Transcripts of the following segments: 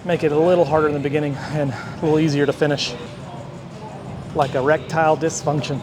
make it a little harder in the beginning and a little easier to finish, like erectile dysfunction.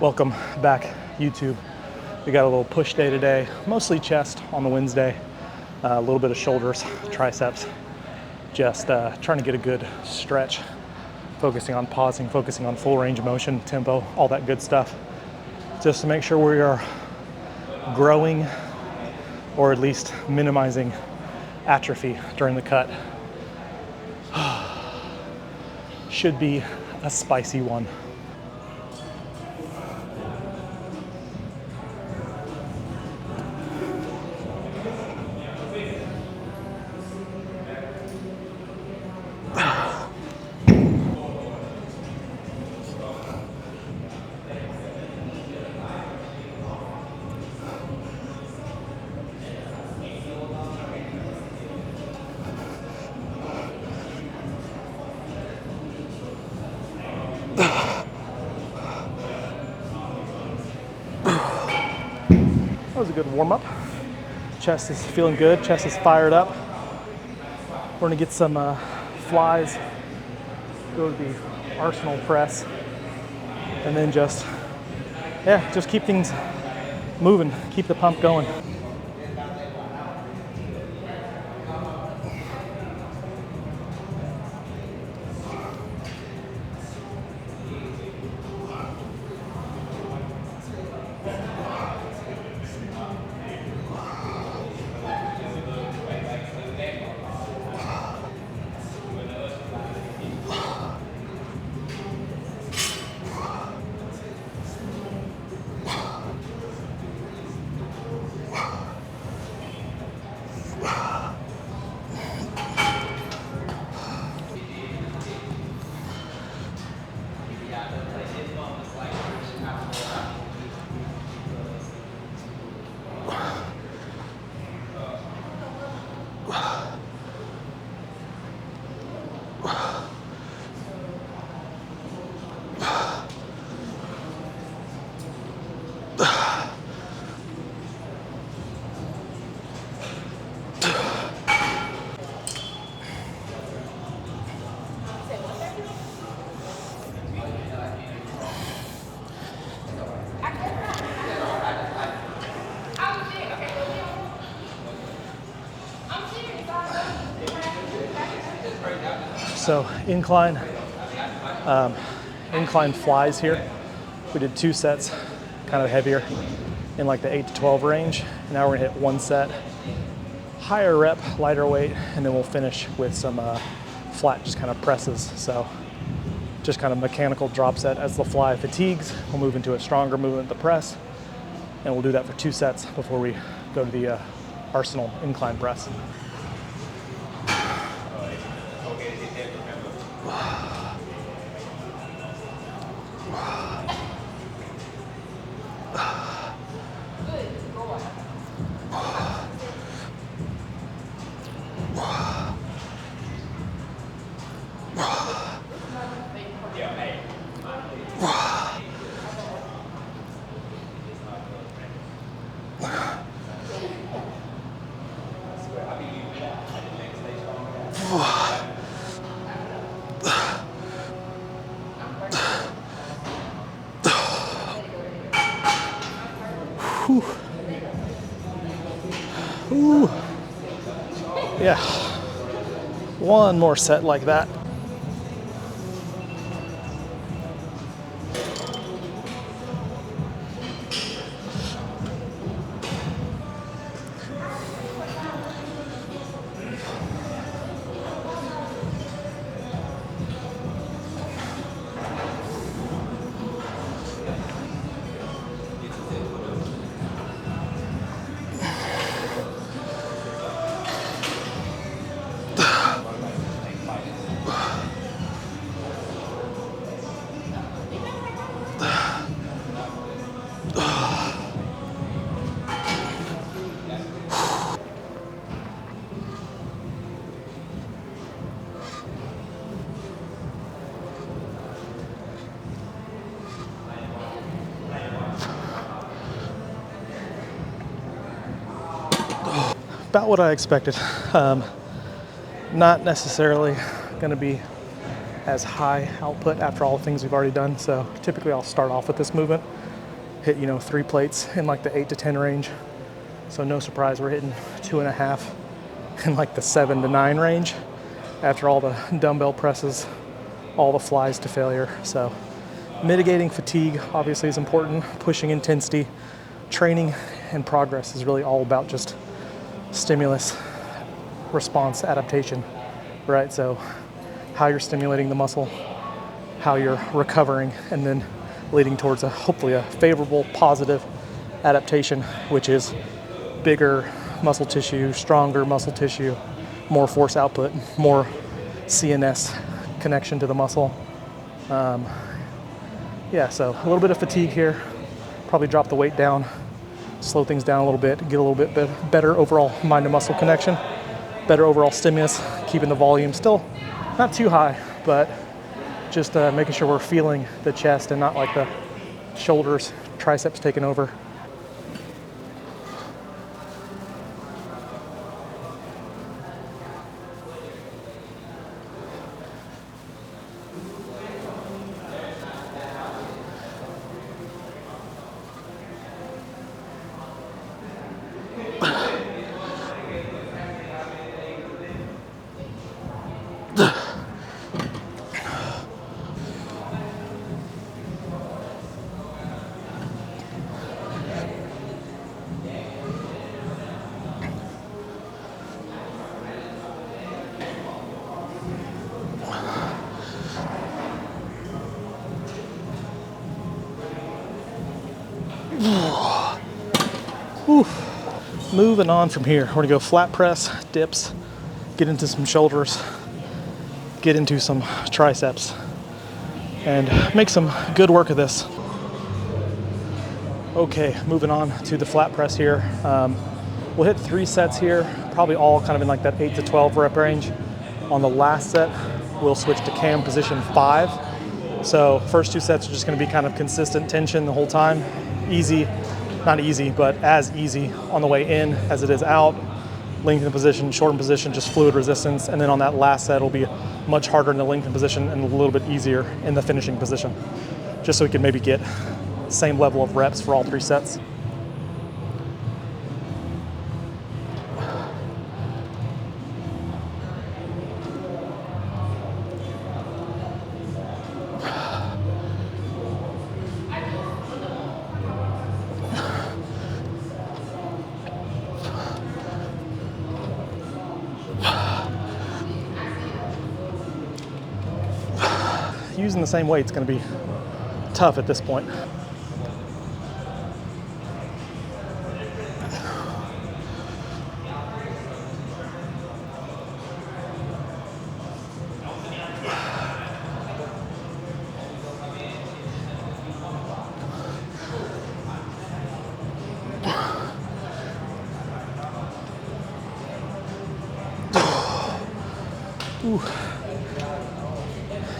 Welcome back, YouTube. We got a little push day today, mostly chest on the Wednesday, a little bit of shoulders, triceps, just trying to get a good stretch, focusing on pausing, focusing on full range of motion, tempo, all that good stuff, just to make sure we are growing or at least minimizing atrophy during the cut. Should be a spicy one. That was a good warm-up. Chest is feeling good, chest is fired up. We're gonna get some flies, go to the Arsenal press, and then just keep things moving, keep the pump going. So incline flies here. We did 2 sets, kind of heavier, in like the 8 to 12 range. Now we're gonna hit 1 set, higher rep, lighter weight, and then we'll finish with some flat, just kind of presses. So just kind of mechanical drop set. As the fly fatigues, we'll move into a stronger movement, the press, and we'll do that for 2 sets before we go to the Arsenal incline press. Ooh. Yeah, 1 more set like that. about what I expected. Not necessarily going to be as high output after all the things we've already done. So typically I'll start off with this movement, hit 3 plates in like the 8 to 10 range. So no surprise, we're hitting 2.5 in like the 7 to 9 range after all the dumbbell presses, all the flies to failure. So mitigating fatigue obviously is important, pushing intensity, training and progress is really all about just stimulus, response, adaptation, right? So how you're stimulating the muscle, how you're recovering, and then leading towards hopefully a favorable, positive adaptation, which is bigger muscle tissue, stronger muscle tissue, more force output, more CNS connection to the muscle. Yeah, so a little bit of fatigue here. Probably drop the weight down, slow things down a little bit, get a little bit better overall mind to muscle connection, better overall stimulus, keeping the volume still not too high, but just making sure we're feeling the chest and not like the shoulders, triceps taking over. Moving on from here, we're gonna go flat press, dips, get into some shoulders, get into some triceps, and make some good work of this. Okay, moving on to the flat press here. We'll hit 3 sets here, probably all kind of in like that 8 to 12 rep range. On the last set, we'll switch to cam position 5. So first 2 sets are just gonna be kind of consistent tension the whole time. Easy, not easy, but as easy on the way in as it is out. Lengthen position, shorten position, just fluid resistance. And then on that last set, it'll be much harder in the lengthen position and a little bit easier in the finishing position, just so we can maybe get same level of reps for all 3 sets. Using the same weight is going to be tough at this point. Ooh.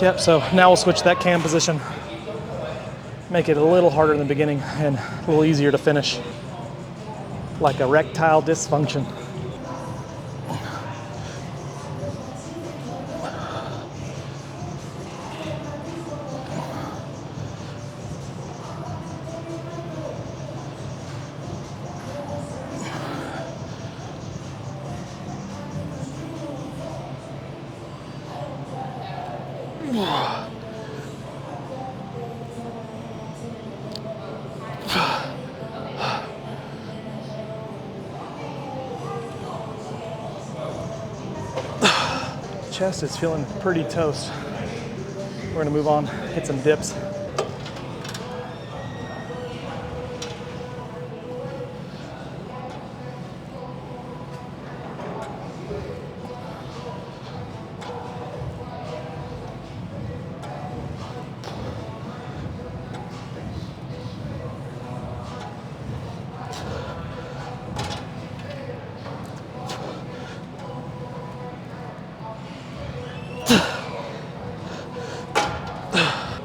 Yep, so now we'll switch that cam position. Make it a little harder in the beginning and a little easier to finish. Like erectile dysfunction. Chest is feeling pretty toast. We're gonna move on, hit some dips.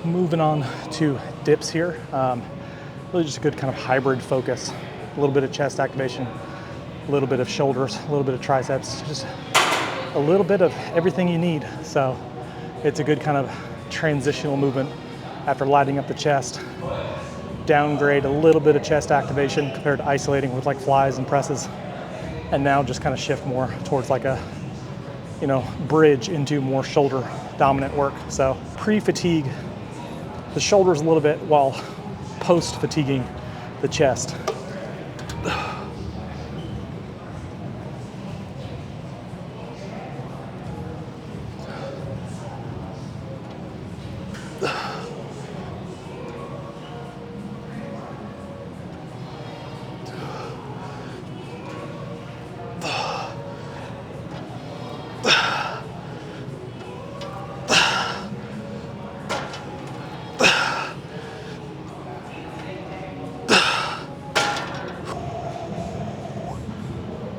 Moving on to dips here. Really just a good kind of hybrid focus. A little bit of chest activation, a little bit of shoulders, a little bit of triceps, just a little bit of everything you need. So it's a good kind of transitional movement after lighting up the chest. Downgrade a little bit of chest activation compared to isolating with like flies and presses. And now just kind of shift more towards like a, you know, bridge into more shoulder dominant work. So pre-fatigue the shoulders a little bit while post-fatiguing the chest.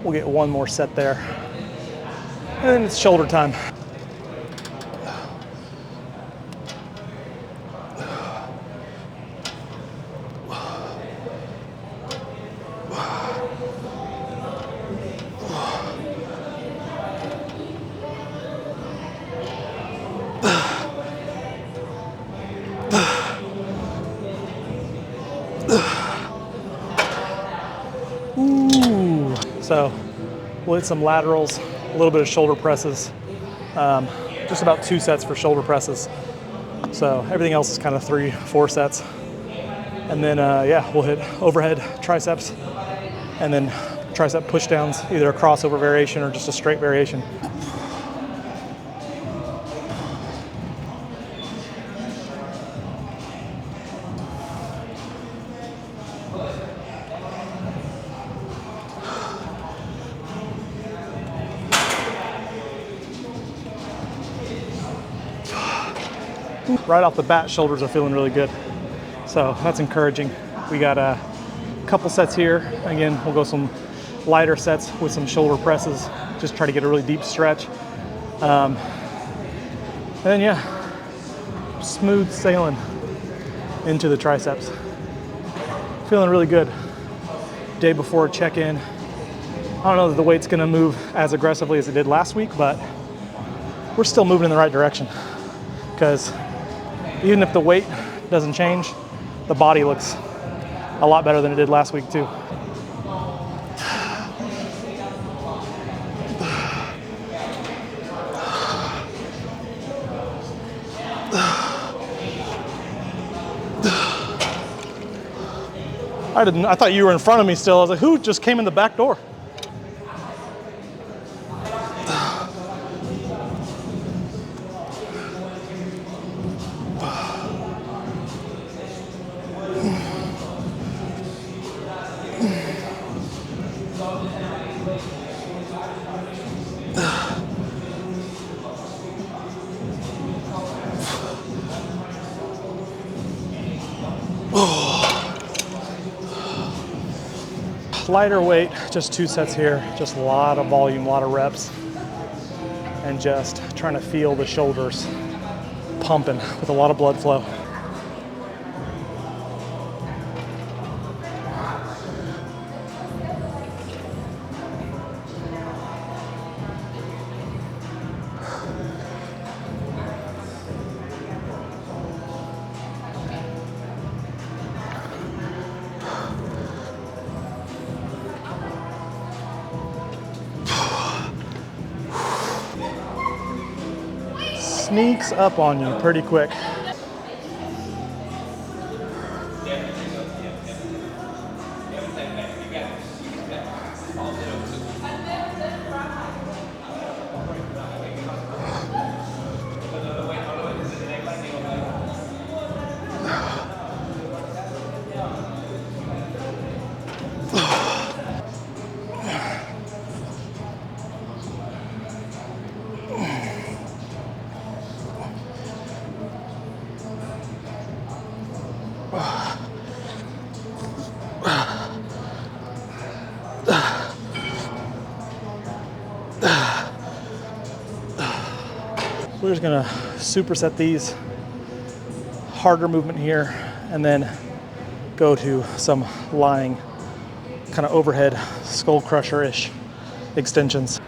We'll get one more set there. And then it's shoulder time. Ooh. So we'll hit some laterals, a little bit of shoulder presses, just about 2 sets for shoulder presses. So everything else is kind of 3-4 sets. And then, yeah, we'll hit overhead triceps and then tricep push downs, either a crossover variation or just a straight variation. Right off the bat, shoulders are feeling really good. So that's encouraging. We got a couple sets here. Again, we'll go some lighter sets with some shoulder presses, just try to get a really deep stretch. And then, yeah, smooth sailing into the triceps. Feeling really good. Day before check-in. I don't know that the weight's gonna move as aggressively as it did last week, but we're still moving in the right direction. Because even if the weight doesn't change, the body looks a lot better than it did last week too. I thought you were in front of me still. I was like, who just came in the back door? Lighter weight, just 2 sets here, just a lot of volume, a lot of reps, and just trying to feel the shoulders pumping with a lot of blood flow. Sneaks up on you pretty quick. We're just gonna superset these, harder movement here, and then go to some lying kind of overhead skull crusher-ish extensions.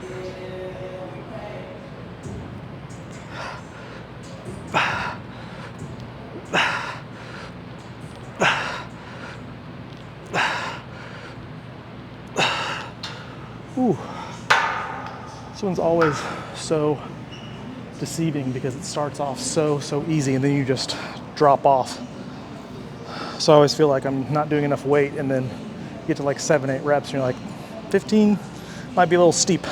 Ooh. This one's always so deceiving because it starts off so easy and then you just drop off. So I always feel like I'm not doing enough weight, and then you get to like 7-8 reps and you're like, 15 might be a little steep.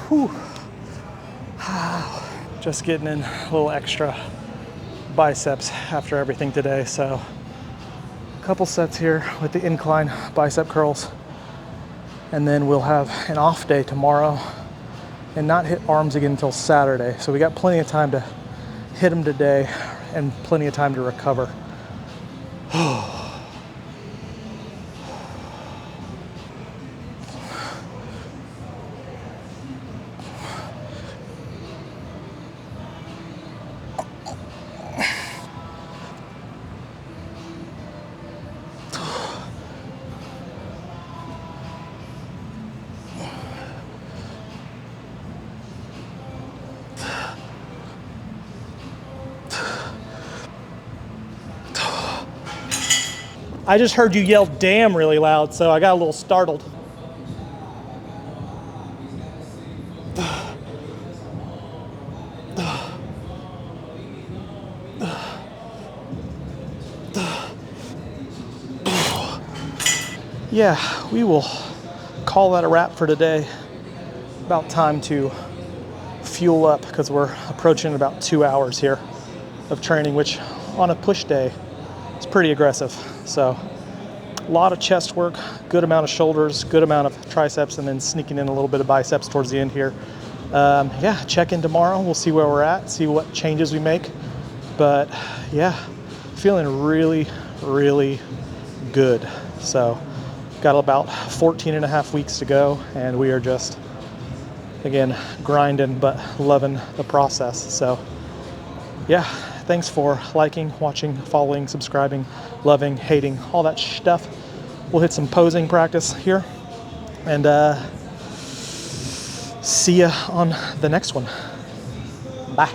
Whew. Just getting in a little extra biceps after everything today. So a couple sets here with the incline bicep curls, and then we'll have an off day tomorrow and not hit arms again until Saturday. So we got plenty of time to hit them today and plenty of time to recover. I just heard you yell "damn" really loud, so I got a little startled. Yeah, we will call that a wrap for today. About time to fuel up because we're approaching about 2 hours here of training, which on a push day is pretty aggressive. So a lot of chest work, good amount of shoulders, good amount of triceps, and then sneaking in a little bit of biceps towards the end here. Yeah, check in tomorrow. We'll see where we're at, see what changes we make. But yeah, feeling really, really good. So got about 14 and a half weeks to go, and we are just, again, grinding, but loving the process. So yeah, thanks for liking, watching, following, subscribing, loving, hating, all that stuff. We'll hit some posing practice here, and see ya on the next one. Bye.